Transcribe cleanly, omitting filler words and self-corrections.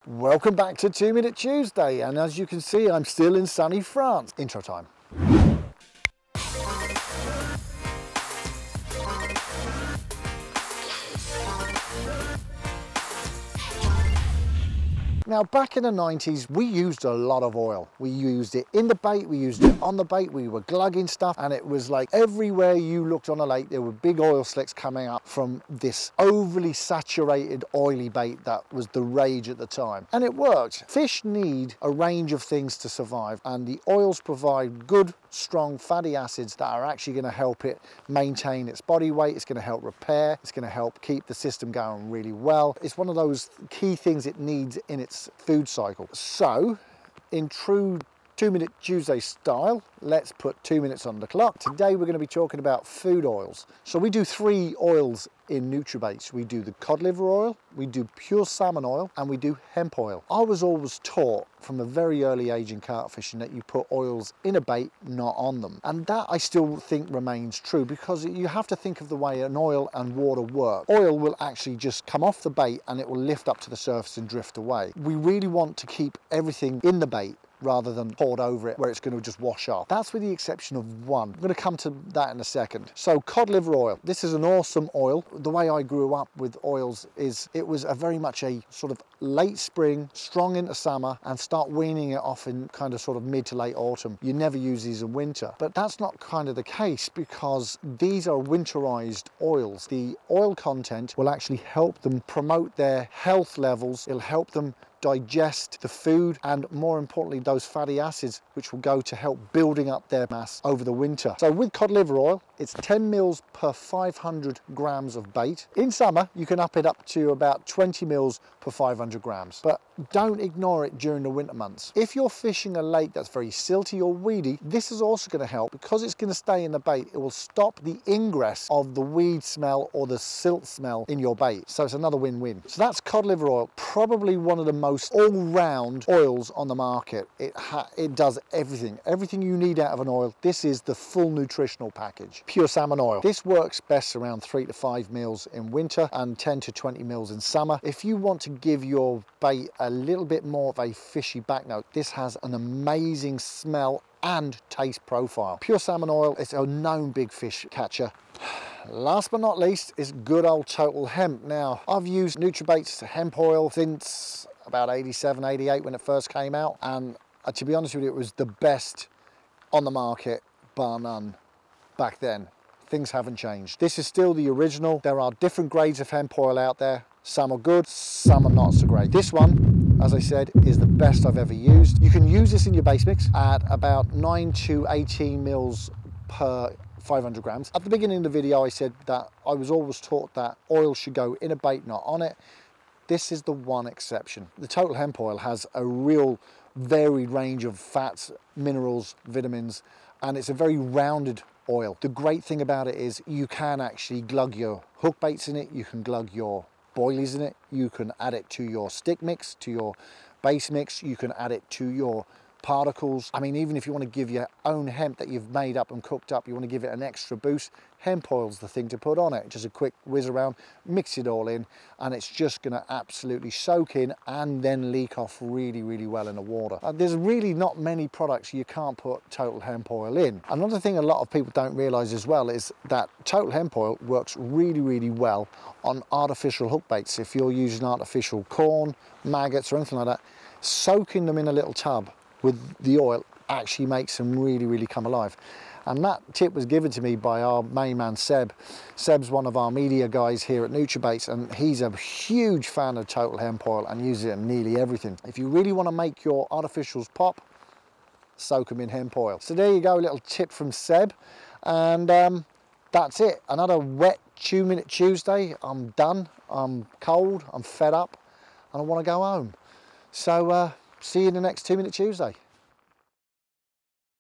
Welcome back to 2 Minute Tuesday, and as you can see, I'm still in sunny France. Intro time. Now, back in the 90s, we used a lot of oil. We used it in the bait, we used it on the bait, we were glugging stuff, and it was like everywhere you looked on a lake, there were big oil slicks coming up from this overly saturated, oily bait that was the rage at the time. And it worked. Fish need a range of things to survive, and the oils provide good, strong fatty acids that are actually going to help it maintain its body weight. It's going to help repair. It's going to help keep the system going really well. It's one of those key things it needs in its food cycle. So, in true 2 Minute Tuesday style, let's put 2 minutes on the clock. Today we're going to be talking about food oils. So we do 3 oils in Nutrabaits. We do the Cod Liver Oil, we do pure salmon oil, and we do hemp oil. I was always taught from a very early age in carp fishing that you put oils in a bait, not on them. And that I still think remains true, because you have to think of the way an oil and water work. Oil will actually just come off the bait and it will lift up to the surface and drift away. We really want to keep everything in the bait rather than poured over it where it's going to just wash off. That's with the exception of one. I'm going to come to that in a second. So cod liver oil. This is an awesome oil. The way I grew up with oils is it was very much a sort of late spring, strong into summer, and start weaning it off in kind of sort of mid to late autumn. You never use these in winter. But that's not kind of the case, because these are winterized oils. The oil content will actually help them promote their health levels. It'll help them digest the food, and more importantly those fatty acids, which will go to help building up their mass over the winter. So with cod liver oil, it's 10 mils per 500 grams of bait. In summer you can up it up to about 20 mils per 500 grams, but don't ignore it during the winter months. If you're fishing a lake that's very silty or weedy, this is also going to help, because it's going to stay in the bait. It will stop the ingress of the weed smell or the silt smell in your bait. So it's another win-win. So that's cod liver oil, probably one of the most all-round oils on the market. It does everything you need out of an oil. This is the full nutritional package. Pure salmon oil. This works best around 3 to 5 mils in winter and 10 to 20 mils in summer. If you want to give your bait a little bit more of a fishy back note, this has an amazing smell and taste profile. Pure salmon oil is a known big fish catcher. Last but not least is good old Total Hemp. Now, I've used Nutrabaits hemp oil since about 87, 88 when it first came out, and to be honest with you, it was the best on the market, bar none, back then. Things haven't changed. This is still the original. There are different grades of hemp oil out there. Some are good, some are not so great. This one, as I said, is the best I've ever used. You can use this in your base mix at about 9 to 18 mils per 500 grams. At the beginning of the video I said that I was always taught that oil should go in a bait, not on it. This is the one exception. The Total Hemp Oil has a real varied range of fats, minerals, vitamins, and it's a very rounded oil. The great thing about it is you can actually glug your hook baits in it, you can glug your boilies in it, you can add it to your stick mix, to your base mix, you can add it to your particles. I mean, even if you want to give your own hemp that you've made up and cooked up, you want to give it an extra boost, hemp oil's the thing to put on it. Just a quick whiz around, mix it all in, and it's just going to absolutely soak in and then leak off really, really well in the water. There's really not many products you can't put Total Hemp Oil in. Another thing a lot of people don't realize as well is that Total Hemp Oil works really, really well on artificial hook baits. If you're using artificial corn, maggots, or anything like that, soaking them in a little tub with the oil actually makes them really, really come alive. And that tip was given to me by our main man Seb. Seb's one of our media guys here at Nutrabaits, and he's a huge fan of Total Hemp Oil and uses it in nearly everything. If you really want to make your artificials pop, soak them in hemp oil. So there you go, a little tip from Seb, and that's it. Another wet 2 Minute Tuesday. I'm done, I'm cold, I'm fed up, and I want to go home. So see you in the next 2 Minute Tuesday.